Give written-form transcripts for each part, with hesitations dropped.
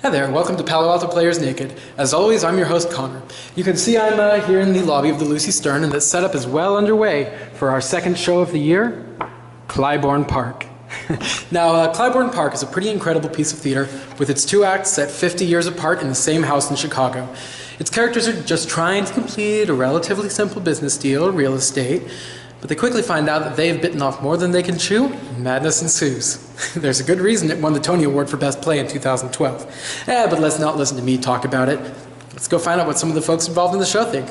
Hi there, and welcome to Palo Alto Players Naked. As always, I'm your host, Connor. You can see I'm here in the lobby of the Lucy Stern, and the setup is well underway for our second show of the year, CLYBOURNE Park. Now, CLYBOURNE Park is a pretty incredible piece of theater with its two acts set 50 years apart in the same house in Chicago. Its characters are just trying to complete a relatively simple business deal, real estate, but they quickly find out that they have bitten off more than they can chew, and madness ensues. There's a good reason it won the Tony Award for Best Play in 2012. But let's not listen to me talk about it. Let's go find out what some of the folks involved in the show think.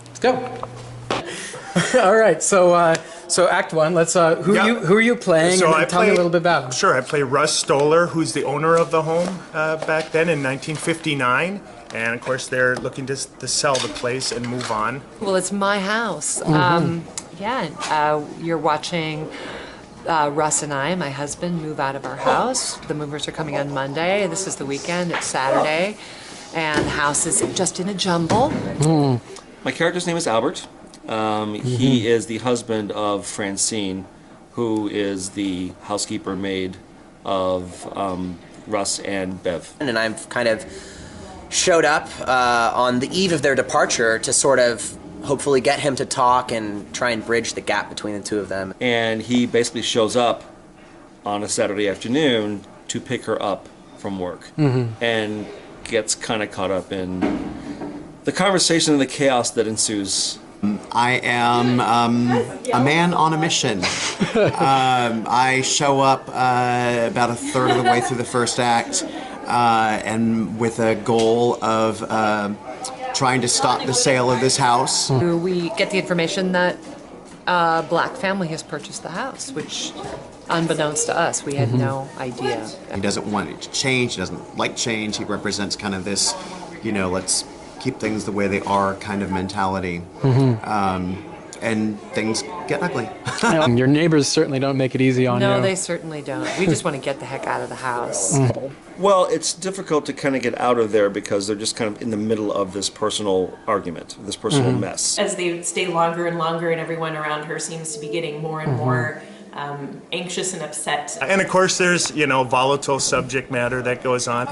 Let's go. All right, so Act One. Let's who are you playing? So and then tell me a little bit about him. Sure, I play Russ Stoller, who's the owner of the home back then in 1959. And of course, they're looking to sell the place and move on. Well, it's my house. You're watching Russ and I, my husband, move out of our house. The movers are coming on Monday. This is the weekend. It's Saturday. And the house is just in a jumble. My character's name is Albert. He is the husband of Francine, who is the housekeeper maid of Russ and Bev. And I've kind of showed up on the eve of their departure to sort of hopefully get him to talk and try and bridge the gap between the two of them. And he basically shows up on a Saturday afternoon to pick her up from work and gets kind of caught up in the conversation and the chaos that ensues. I am a man on a mission. I show up about a third of the way through the first act and with a goal of trying to stop the sale of this house. We get the information that a black family has purchased the house, which, unbeknownst to us, we had no idea. He doesn't want it to change, he doesn't like change, he represents kind of this, let's keep things the way they are kind of mentality. And things get ugly. Your neighbors certainly don't make it easy on you. No, they certainly don't. We just want to get the heck out of the house. Well, it's difficult to kind of get out of there because they're just kind of in the middle of this personal argument, this personal mess. As they stay longer and longer and everyone around her seems to be getting more and more anxious and upset. And of course there's, volatile subject matter that goes on.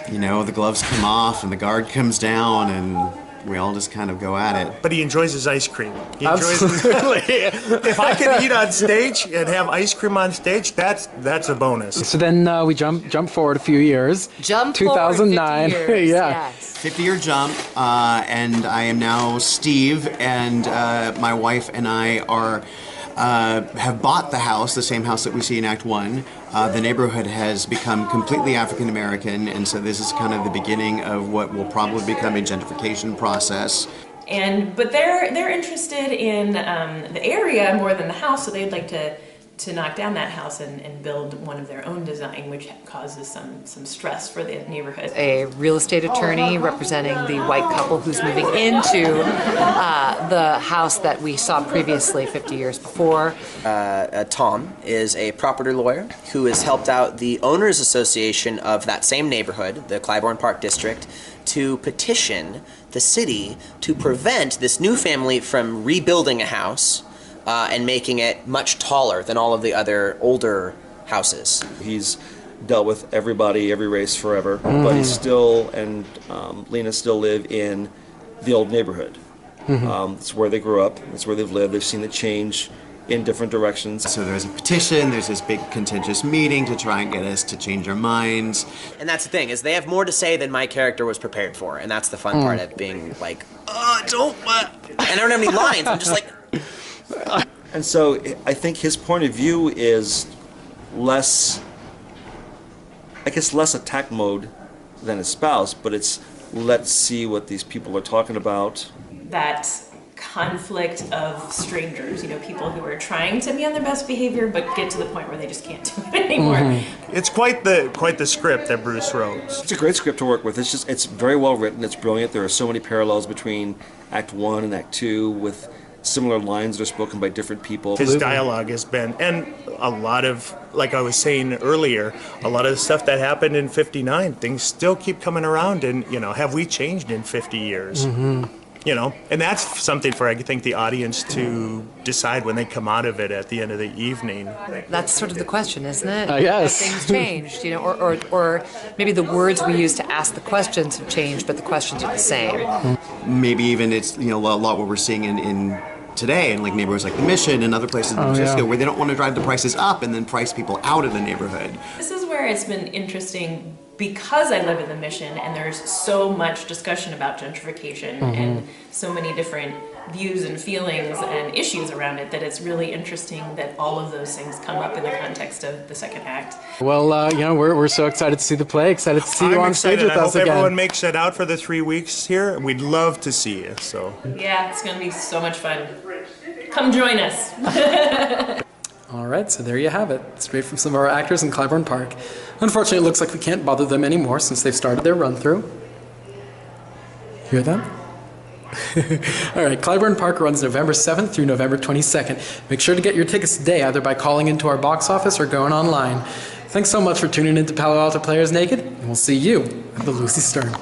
The gloves come off and the guard comes down and we all just kind of go at it. But he enjoys his ice cream. He enjoys If I can eat on stage and have ice cream on stage, that's a bonus. So then we jump forward a few years. Jump 2009. Forward 50 years, yeah. Yes. 50-year jump, and I am now Steve, and my wife and I have bought the house, the same house that we see in Act One. The neighborhood has become completely African American, and so this is kind of the beginning of what will probably become a gentrification process. But they're interested in the area more than the house, so they'd like to knock down that house and build one of their own design, which causes some stress for the neighborhood. A real estate attorney representing the white couple who's moving into the house that we saw previously 50 years before. Tom is a property lawyer who has helped out the Owners Association of that same neighborhood, the CLYBOURNE Park District, to petition the city to prevent this new family from rebuilding a house and making it much taller than all of the other older houses. He's dealt with everybody, every race forever, but he still and Lena still live in the old neighborhood. It's where they grew up, it's where they've lived, they've seen the change in different directions. So there's a petition, there's this big contentious meeting to try and get us to change our minds. And that's the thing, is they have more to say than my character was prepared for, and that's the fun part of being like, and I don't have any lines, I'm just like... And so I think his point of view is less attack mode than his spouse, but it's let's see what these people are talking about. That conflict of strangers, people who are trying to be on their best behavior but get to the point where they just can't do it anymore. It's quite the script that Bruce wrote. It's a great script to work with. It's very well written, it's brilliant. There are so many parallels between Act 1 and Act 2 with similar lines that are spoken by different people. His dialogue has been, and a lot of, like I was saying earlier, a lot of the stuff that happened in '59, things still keep coming around, and have we changed in 50 years? You know, and that's something for, I think, the audience to decide when they come out of it at the end of the evening. That's sort of the question, isn't it? Yes. Have things changed, you know, or maybe the words we use to ask the questions have changed, but the questions are the same. Maybe even it's, you know, a lot what we're seeing in today in like neighborhoods like the Mission and other places in San Francisco, where they don't want to drive the prices up and then price people out of the neighborhood. This is where it's been interesting because I live in the Mission and there's so much discussion about gentrification and so many different views and feelings and issues around it, that it's really interesting that all of those things come up in the context of the second act. Well, you know, we're so excited to see the play, excited to see you on stage with us I hope again. everyone makes it out for the 3 weeks here. We'd love to see you. So Yeah, it's going to be so much fun. Come join us. All right, so there you have it. Straight from some of our actors in CLYBOURNE Park. Unfortunately, it looks like we can't bother them anymore since they've started their run-through. Hear that? All right, CLYBOURNE Park runs November 7th through November 22nd. Make sure to get your tickets today, either by calling into our box office or going online. Thanks so much for tuning in to Palo Alto Players Naked, and we'll see you at the Lucy Stern.